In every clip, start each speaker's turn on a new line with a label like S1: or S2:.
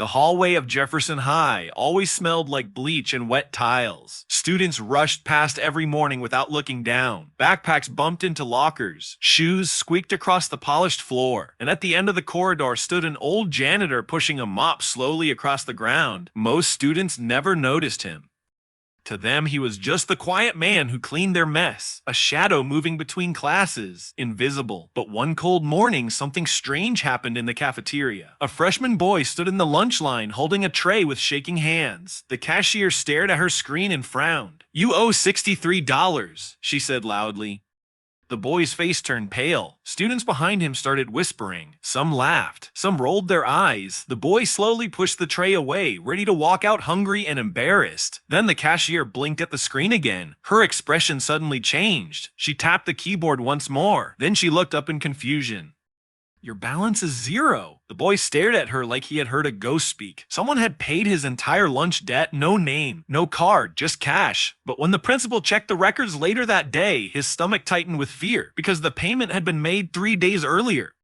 S1: The hallway of Jefferson High always smelled like bleach and wet tiles. Students rushed past every morning without looking down. Backpacks bumped into lockers. Shoes squeaked across the polished floor. And at the end of the corridor stood an old janitor pushing a mop slowly across the ground. Most students never noticed him. To them, he was just the quiet man who cleaned their mess, a shadow moving between classes, invisible. But one cold morning, something strange happened in the cafeteria. A freshman boy stood in the lunch line holding a tray with shaking hands. The cashier stared at her screen and frowned. "You owe $63, she said loudly. The boy's face turned pale. Students behind him started whispering. Some laughed. Some rolled their eyes. The boy slowly pushed the tray away, ready to walk out hungry and embarrassed. Then the cashier blinked at the screen again. Her expression suddenly changed. She tapped the keyboard once more. Then she looked up in confusion. "Your balance is 0. The boy stared at her like he had heard a ghost speak. Someone had paid his entire lunch debt, no name, no card, just cash. But when the principal checked the records later that day, his stomach tightened with fear because the payment had been made 3 days earlier.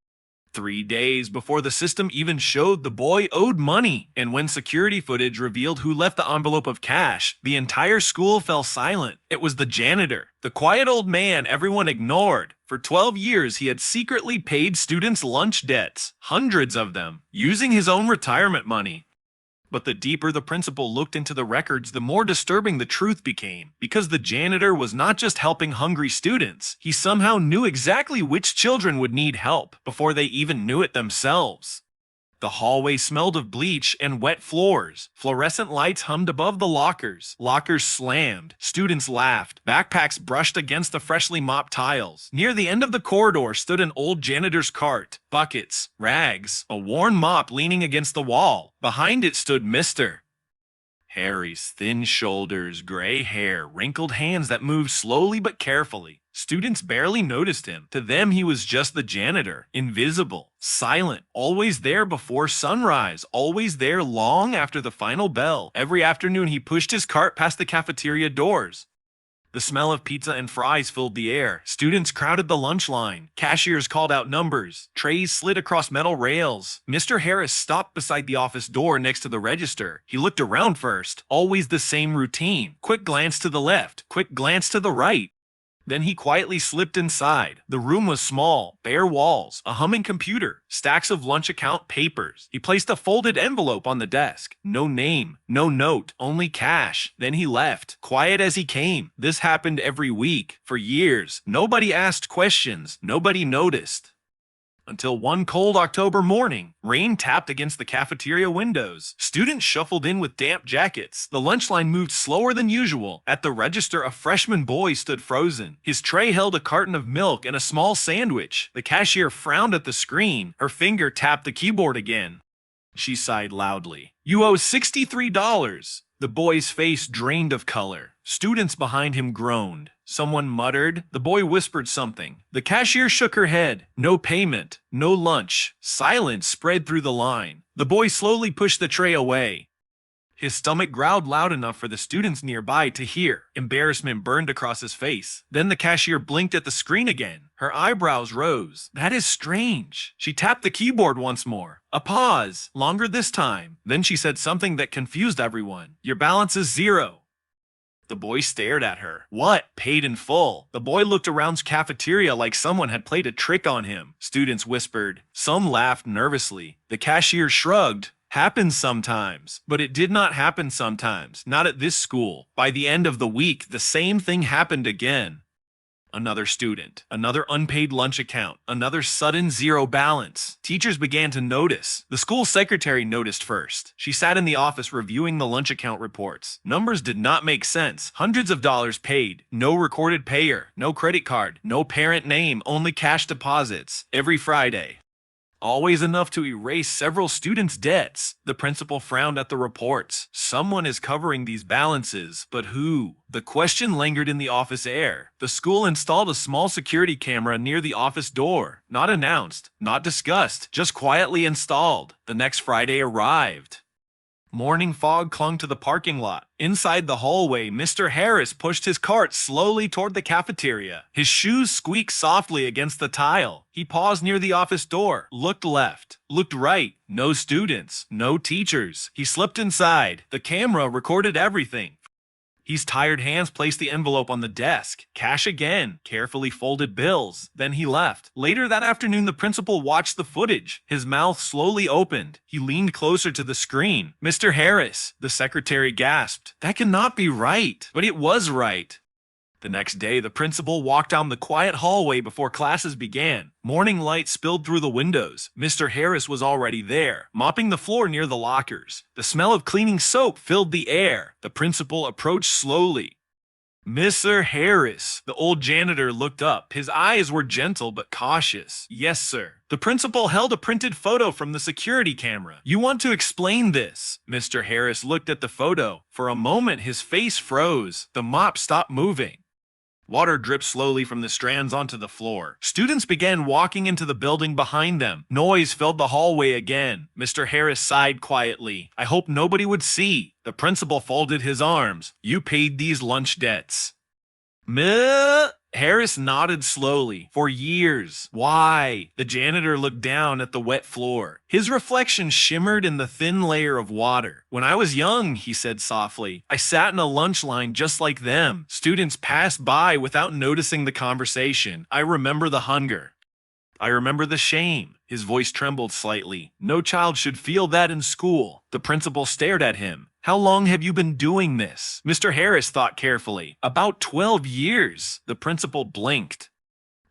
S1: 3 days before the system even showed the boy owed money. And when security footage revealed who left the envelope of cash, the entire school fell silent. It was the janitor, the quiet old man everyone ignored. For 12 years, he had secretly paid students' lunch debts, hundreds of them, using his own retirement money. But the deeper the principal looked into the records, the more disturbing the truth became. Because the janitor was not just helping hungry students, he somehow knew exactly which children would need help before they even knew it themselves. The hallway smelled of bleach and wet floors. Fluorescent lights hummed above the lockers. Lockers slammed. Students laughed. Backpacks brushed against the freshly mopped tiles. Near the end of the corridor stood an old janitor's cart. Buckets, rags, a worn mop leaning against the wall. Behind it stood Mr. Harry's thin shoulders, gray hair, wrinkled hands that moved slowly but carefully. Students barely noticed him. To them, he was just the janitor, invisible, silent, always there before sunrise, always there long after the final bell. Every afternoon, he pushed his cart past the cafeteria doors. The smell of pizza and fries filled the air. Students crowded the lunch line. Cashiers called out numbers. Trays slid across metal rails. Mr. Harris stopped beside the office door next to the register. He looked around first. Always the same routine. Quick glance to the left. Quick glance to the right. Then he quietly slipped inside. The room was small, bare walls, a humming computer, stacks of lunch account papers. He placed a folded envelope on the desk. No name, no note, only cash. Then he left, quiet as he came. This happened every week, for years. Nobody asked questions. Nobody noticed. Until one cold October morning, rain tapped against the cafeteria windows. Students shuffled in with damp jackets. The lunch line moved slower than usual. At the register, a freshman boy stood frozen. His tray held a carton of milk and a small sandwich. The cashier frowned at the screen. Her finger tapped the keyboard again. She sighed loudly. "You owe $63. The boy's face drained of color. Students behind him groaned. Someone muttered. The boy whispered something. The cashier shook her head. No payment. No lunch. Silence spread through the line. The boy slowly pushed the tray away. His stomach growled loud enough for the students nearby to hear. Embarrassment burned across his face. Then the cashier blinked at the screen again. Her eyebrows rose. "That is strange." She tapped the keyboard once more. A pause, longer this time. Then she said something that confused everyone. "Your balance is 0. The boy stared at her. "What? Paid in full?" The boy looked around the cafeteria like someone had played a trick on him. Students whispered. Some laughed nervously. The cashier shrugged. "Happens sometimes." But it did not happen sometimes, not at this school. By the end of the week, the same thing happened again. Another student, another unpaid lunch account, another sudden 0 balance. Teachers began to notice. The school secretary noticed first. She sat in the office reviewing the lunch account reports. Numbers did not make sense. Hundreds of dollars paid. No recorded payer. No credit card. No parent name. Only cash deposits. Every Friday. Always enough to erase several students' debts. The principal frowned at the reports. Someone is covering these balances, but who? The question lingered in the office air. The school installed a small security camera near the office door. Not announced, not discussed, just quietly installed. The next Friday arrived. Morning fog clung to the parking lot. Inside the hallway, Mr. Harris pushed his cart slowly toward the cafeteria. His shoes squeaked softly against the tile. He paused near the office door, looked left, looked right. No students, no teachers. He slipped inside. The camera recorded everything. His tired hands placed the envelope on the desk. Cash again. Carefully folded bills. Then he left. Later that afternoon, the principal watched the footage. His mouth slowly opened. He leaned closer to the screen. "Mr. Harris," the secretary gasped. "That cannot be right." But it was right. The next day, the principal walked down the quiet hallway before classes began. Morning light spilled through the windows. Mr. Harris was already there, mopping the floor near the lockers. The smell of cleaning soap filled the air. The principal approached slowly. "Mr. Harris." The old janitor looked up. His eyes were gentle but cautious. "Yes, sir." The principal held a printed photo from the security camera. "You want to explain this?" Mr. Harris looked at the photo. For a moment, his face froze. The mop stopped moving. Water dripped slowly from the strands onto the floor. Students began walking into the building behind them. Noise filled the hallway again. Mr. Harris sighed quietly. "I hope nobody would see." The principal folded his arms. "You paid these lunch debts." "Meh?" Harris nodded slowly. "For years." "Why?" The janitor looked down at the wet floor. His reflection shimmered in the thin layer of water. "When I was young," he said softly, "I sat in a lunch line just like them. Students passed by without noticing the conversation. I remember the hunger. I remember the shame." His voice trembled slightly. "No child should feel that in school." The principal stared at him. "How long have you been doing this?" Mr. Harris thought carefully. "About 12 years." The principal blinked.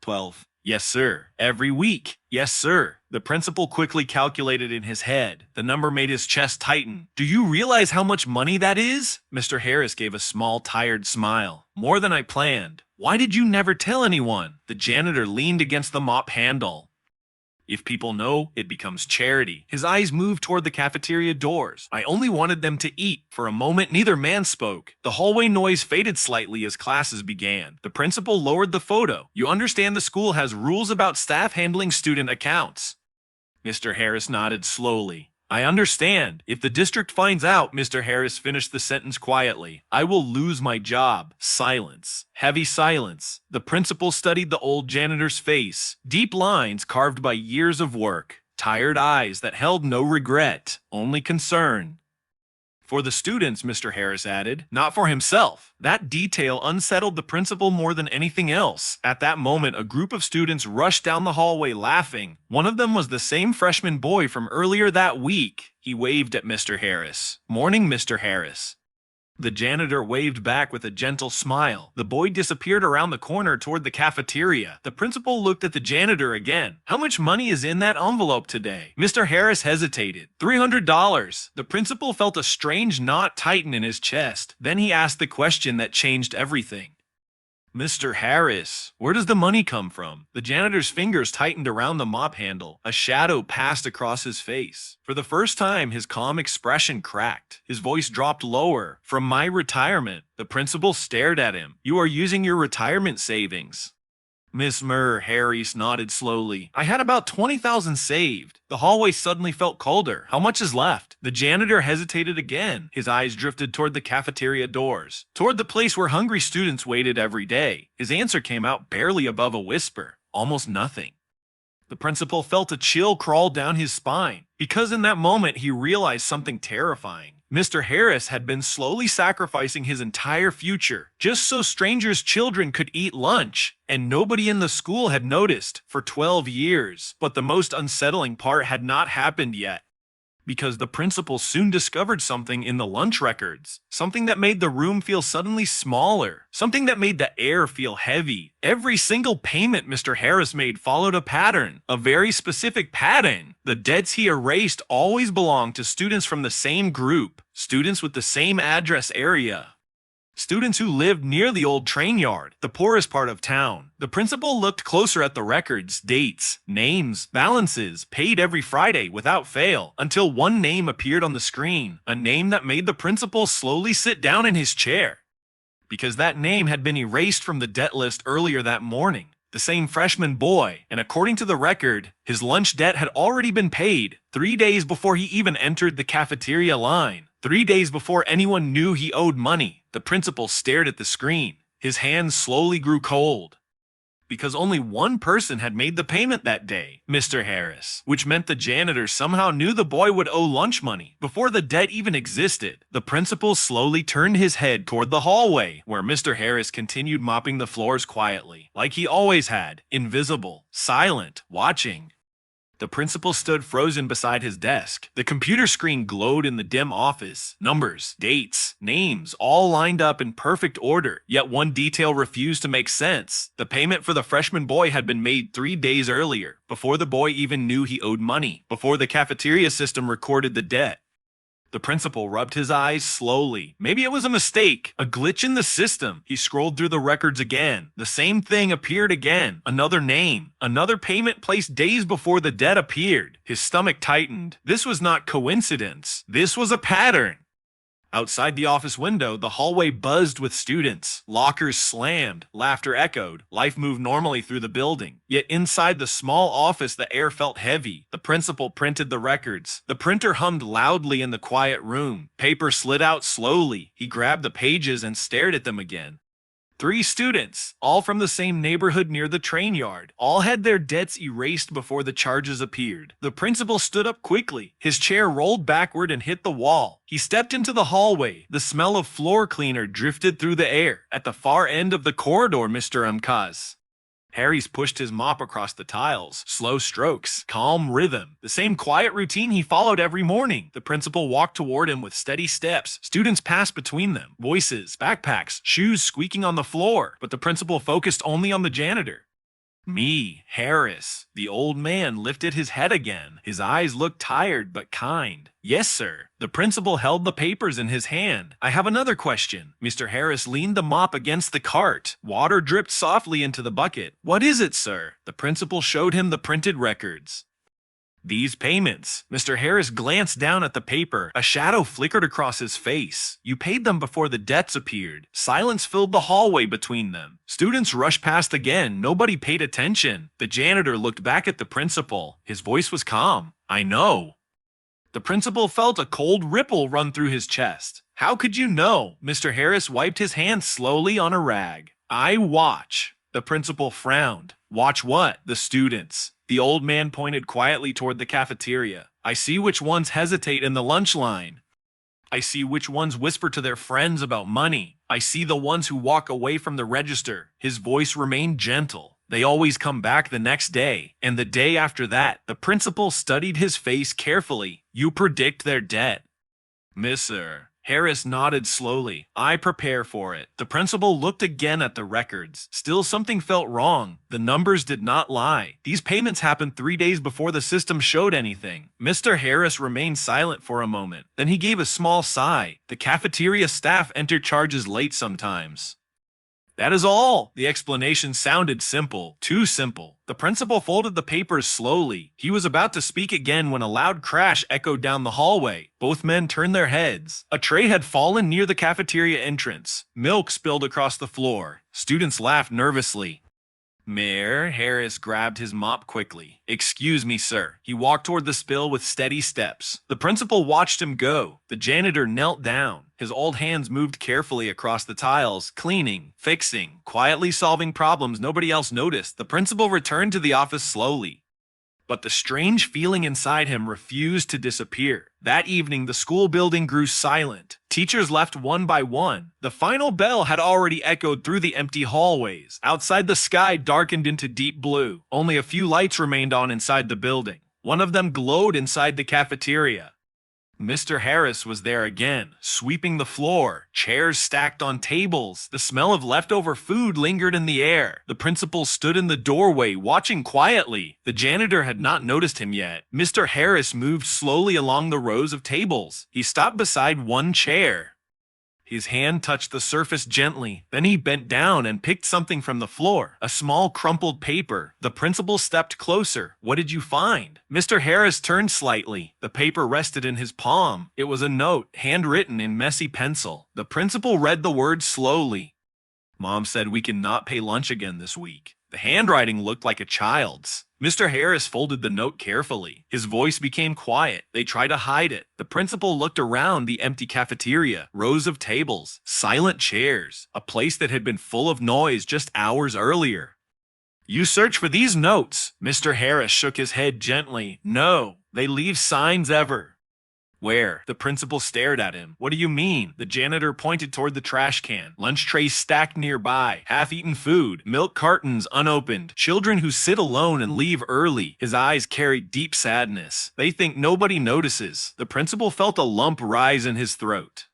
S1: 12. "Yes, sir." "Every week?" "Yes, sir." The principal quickly calculated in his head. The number made his chest tighten. "Do you realize how much money that is?" Mr. Harris gave a small, tired smile. "More than I planned." "Why did you never tell anyone?" The janitor leaned against the mop handle. "If people know, it becomes charity." His eyes moved toward the cafeteria doors. "I only wanted them to eat." For a moment, neither man spoke. The hallway noise faded slightly as classes began. The principal lowered the photo. "You understand the school has rules about staff handling student accounts." Mr. Harris nodded slowly. "I understand. If the district finds out," Mr. Harris finished the sentence quietly, "I will lose my job." Silence. Heavy silence. The principal studied the old janitor's face. Deep lines carved by years of work. Tired eyes that held no regret, only concern. "For the students," Mr. Harris added, "not for himself." That detail unsettled the principal more than anything else. At that moment, a group of students rushed down the hallway laughing. One of them was the same freshman boy from earlier that week. He waved at Mr. Harris. "Morning, Mr. Harris." The janitor waved back with a gentle smile. The boy disappeared around the corner toward the cafeteria. The principal looked at the janitor again. "How much money is in that envelope today?" Mr. Harris hesitated. $300. The principal felt a strange knot tighten in his chest. Then he asked the question that changed everything. "Mr. Harris, where does the money come from?" The janitor's fingers tightened around the mop handle. A shadow passed across his face. For the first time, his calm expression cracked. His voice dropped lower. "From my retirement." The principal stared at him. "You are using your retirement savings." Mr. Harris nodded slowly. "I had about 20,000 saved." The hallway suddenly felt colder. "How much is left?" The janitor hesitated again. His eyes drifted toward the cafeteria doors, toward the place where hungry students waited every day. His answer came out barely above a whisper. "Almost nothing." The principal felt a chill crawl down his spine, because in that moment he realized something terrifying. Mr. Harris had been slowly sacrificing his entire future just so strangers' children could eat lunch, and nobody in the school had noticed for 12 years. But the most unsettling part had not happened yet, because the principal soon discovered something in the lunch records, something that made the room feel suddenly smaller, something that made the air feel heavy. Every single payment Mr. Harris made followed a pattern, a very specific pattern. The debts he erased always belonged to students from the same group, students with the same address area. Students who lived near the old train yard, the poorest part of town. The principal looked closer at the records, dates, names, balances, paid every Friday without fail, until one name appeared on the screen, a name that made the principal slowly sit down in his chair. Because that name had been erased from the debt list earlier that morning. The same freshman boy, and according to the record, his lunch debt had already been paid 3 days before he even entered the cafeteria line. 3 days before anyone knew he owed money, the principal stared at the screen. His hands slowly grew cold. Because only one person had made the payment that day, Mr. Harris, which meant the janitor somehow knew the boy would owe lunch money before the debt even existed. The principal slowly turned his head toward the hallway, where Mr. Harris continued mopping the floors quietly, like he always had, invisible, silent, watching. The principal stood frozen beside his desk. The computer screen glowed in the dim office. Numbers, dates, names, all lined up in perfect order. Yet one detail refused to make sense. The payment for the freshman boy had been made 3 days earlier, before the boy even knew he owed money, before the cafeteria system recorded the debt. The principal rubbed his eyes slowly. Maybe it was a mistake, a glitch in the system. He scrolled through the records again. The same thing appeared again. Another name, another payment placed days before the debt appeared. His stomach tightened. This was not coincidence. This was a pattern. Outside the office window, the hallway buzzed with students. Lockers slammed, laughter echoed, life moved normally through the building. Yet inside the small office, the air felt heavy. The principal printed the records. The printer hummed loudly in the quiet room. Paper slid out slowly. He grabbed the pages and stared at them again. 3 students, all from the same neighborhood near the train yard. All had their debts erased before the charges appeared. The principal stood up quickly. His chair rolled backward and hit the wall. He stepped into the hallway. The smell of floor cleaner drifted through the air. At the far end of the corridor, Mr. Mkaz. Harris pushed his mop across the tiles. Slow strokes, calm rhythm. The same quiet routine he followed every morning. The principal walked toward him with steady steps. Students passed between them. Voices, backpacks, shoes squeaking on the floor. But the principal focused only on the janitor. Me, Harris. The old man lifted his head again. His eyes looked tired but kind. Yes, sir. The principal held the papers in his hand. I have another question. Mr. Harris leaned the mop against the cart. Water dripped softly into the bucket. What is it, sir? The principal showed him the printed records. These payments. Mr. Harris glanced down at the paper. A shadow flickered across his face. You paid them before the debts appeared. Silence filled the hallway between them. Students rushed past again. Nobody paid attention. The janitor looked back at the principal. His voice was calm. I know. The principal felt a cold ripple run through his chest. How could you know? Mr. Harris wiped his hands slowly on a rag. I watch. The principal frowned. Watch what? The students. The old man pointed quietly toward the cafeteria. I see which ones hesitate in the lunch line. I see which ones whisper to their friends about money. I see the ones who walk away from the register. His voice remained gentle. They always come back the next day, and the day after that. The principal studied his face carefully. You predict their debt. Mr. Harris nodded slowly. I prepare for it. The principal looked again at the records. Still something felt wrong. The numbers did not lie. These payments happened 3 days before the system showed anything. Mr. Harris remained silent for a moment. Then he gave a small sigh. The cafeteria staff enter charges late sometimes. That is all. The explanation sounded simple, too simple. The principal folded the papers slowly. He was about to speak again when a loud crash echoed down the hallway. Both men turned their heads. A tray had fallen near the cafeteria entrance. Milk spilled across the floor. Students laughed nervously. Mayor Harris grabbed his mop quickly. Excuse me, sir. He walked toward the spill with steady steps. The principal watched him go. The janitor knelt down. His old hands moved carefully across the tiles, cleaning, fixing, quietly solving problems nobody else noticed. The principal returned to the office slowly. But the strange feeling inside him refused to disappear. That evening, the school building grew silent. Teachers left one by one. The final bell had already echoed through the empty hallways. Outside, the sky darkened into deep blue. Only a few lights remained on inside the building. One of them glowed inside the cafeteria. Mr. Harris was there again, sweeping the floor, chairs stacked on tables. The smell of leftover food lingered in the air. The principal stood in the doorway, watching quietly. The janitor had not noticed him yet. Mr. Harris moved slowly along the rows of tables. He stopped beside one chair. His hand touched the surface gently. Then he bent down and picked something from the floor, a small crumpled paper. The principal stepped closer. What did you find? Mr. Harris turned slightly. The paper rested in his palm. It was a note, handwritten in messy pencil. The principal read the words slowly. Mom said we cannot pay lunch again this week. The handwriting looked like a child's. Mr. Harris folded the note carefully. His voice became quiet. They tried to hide it. The principal looked around the empty cafeteria, rows of tables, silent chairs, a place that had been full of noise just hours earlier. You search for these notes. Mr. Harris shook his head gently. No, they leave signs ever. Where? The principal stared at him. What do you mean? The janitor pointed toward the trash can. Lunch trays stacked nearby. Half-eaten food. Milk cartons unopened. Children who sit alone and leave early. His eyes carried deep sadness. They think nobody notices. The principal felt a lump rise in his throat.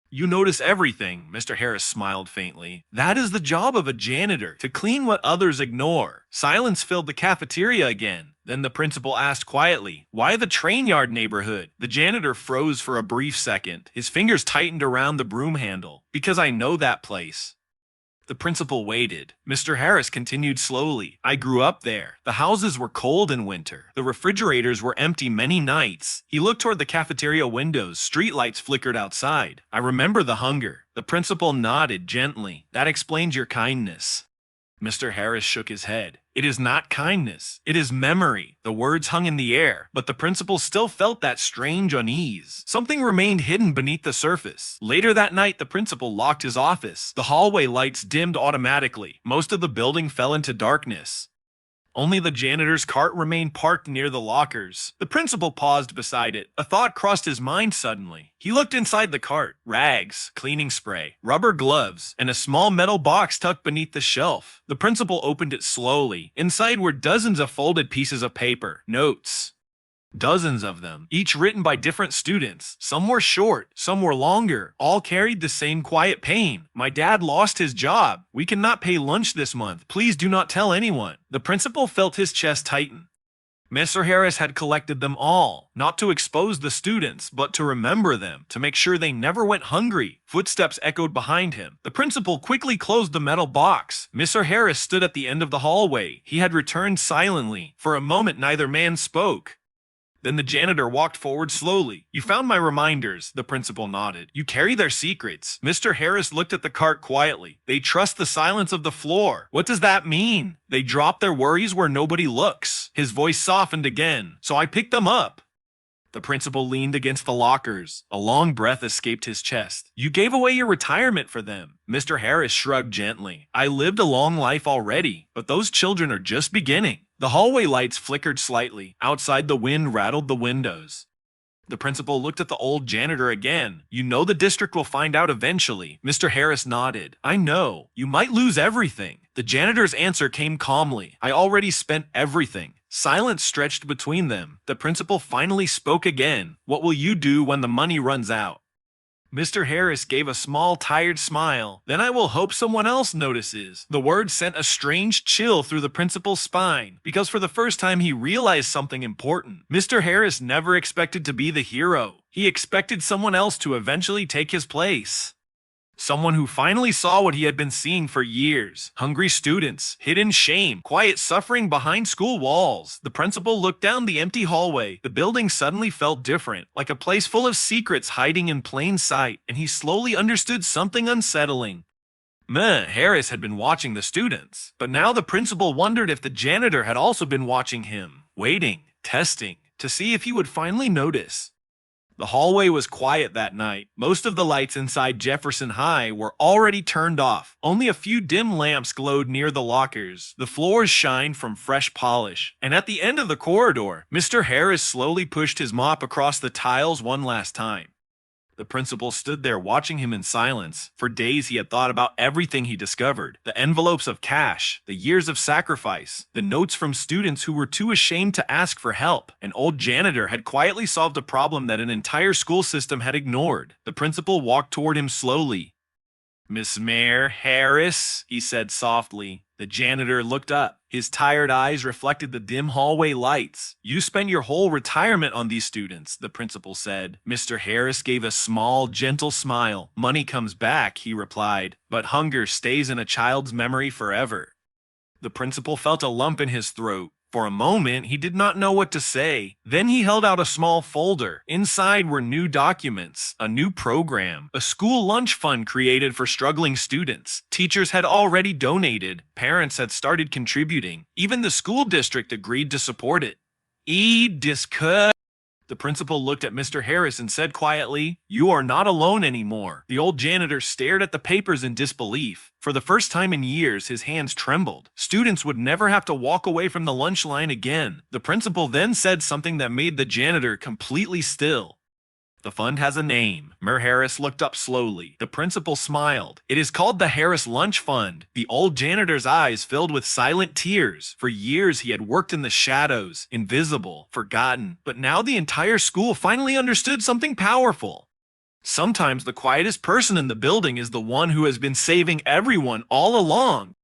S1: You notice everything, Mr. Harris smiled faintly. That is the job of a janitor, to clean what others ignore. Silence filled the cafeteria again. Then the principal asked quietly, why the train yard neighborhood? The janitor froze for a brief second. His fingers tightened around the broom handle. Because I know that place. The principal waited. Mr. Harris continued slowly. I grew up there. The houses were cold in winter. The refrigerators were empty many nights. He looked toward the cafeteria windows. Streetlights flickered outside. I remember the hunger. The principal nodded gently. That explains your kindness. Mr. Harris shook his head. It is not kindness. It is memory. The words hung in the air, but the principal still felt that strange unease. Something remained hidden beneath the surface. Later that night, the principal locked his office. The hallway lights dimmed automatically. Most of the building fell into darkness. Only the janitor's cart remained parked near the lockers. The principal paused beside it. A thought crossed his mind suddenly. He looked inside the cart. Rags, cleaning spray, rubber gloves, and a small metal box tucked beneath the shelf. The principal opened it slowly. Inside were dozens of folded pieces of paper. Notes. Dozens of them, each written by different students. Some were short, some were longer. All carried the same quiet pain. My dad lost his job. We cannot pay lunch this month. Please do not tell anyone. The principal felt his chest tighten. Mr. Harris had collected them all, not to expose the students, but to remember them, to make sure they never went hungry. Footsteps echoed behind him. The principal quickly closed the metal box. Mr. Harris stood at the end of the hallway. He had returned silently. For a moment, neither man spoke. Then the janitor walked forward slowly. You found my reminders, the principal nodded. You carry their secrets. Mr. Harris looked at the cart quietly. They trust the silence of the floor. What does that mean? They drop their worries where nobody looks. His voice softened again. So I picked them up. The principal leaned against the lockers. A long breath escaped his chest. You gave away your retirement for them. Mr. Harris shrugged gently. I lived a long life already, but those children are just beginning. The hallway lights flickered slightly. Outside, the wind rattled the windows. The principal looked at the old janitor again. You know the district will find out eventually. Mr. Harris nodded. I know. You might lose everything. The janitor's answer came calmly. I already spent everything. Silence stretched between them. The principal finally spoke again. What will you do when the money runs out? Mr. Harris gave a small, tired smile. Then I will hope someone else notices. The word sent a strange chill through the principal's spine, because for the first time he realized something important. Mr. Harris never expected to be the hero. He expected someone else to eventually take his place. Someone who finally saw what he had been seeing for years. Hungry students, hidden shame, quiet suffering behind school walls. The principal looked down the empty hallway. The building suddenly felt different, like a place full of secrets hiding in plain sight, and he slowly understood something unsettling. Harris had been watching the students, but now the principal wondered if the janitor had also been watching him, waiting, testing, to see if he would finally notice. The hallway was quiet that night. Most of the lights inside Jefferson High were already turned off. Only a few dim lamps glowed near the lockers. The floors shined from fresh polish. And at the end of the corridor, Mr. Harris slowly pushed his mop across the tiles one last time. The principal stood there watching him in silence. For days he had thought about everything he discovered. The envelopes of cash, the years of sacrifice, the notes from students who were too ashamed to ask for help. An old janitor had quietly solved a problem that an entire school system had ignored. The principal walked toward him slowly. Miss Mayor Harris, he said softly. The janitor looked up. His tired eyes reflected the dim hallway lights. You spent your whole retirement on these students, the principal said. Mr. Harris gave a small, gentle smile. Money comes back, he replied, but hunger stays in a child's memory forever. The principal felt a lump in his throat. For a moment, he did not know what to say. Then he held out a small folder. Inside were new documents, a new program, a school lunch fund created for struggling students. Teachers had already donated, parents had started contributing. Even the school district agreed to support it. Discuss. The principal looked at Mr. Harris and said quietly, "You are not alone anymore." The old janitor stared at the papers in disbelief. For the first time in years, his hands trembled. Students would never have to walk away from the lunch line again. The principal then said something that made the janitor completely still. "The fund has a name." Mr. Harris looked up slowly. The principal smiled. "It is called the Harris Lunch Fund." The old janitor's eyes filled with silent tears. For years he had worked in the shadows, invisible, forgotten. But now the entire school finally understood something powerful. Sometimes the quietest person in the building is the one who has been saving everyone all along.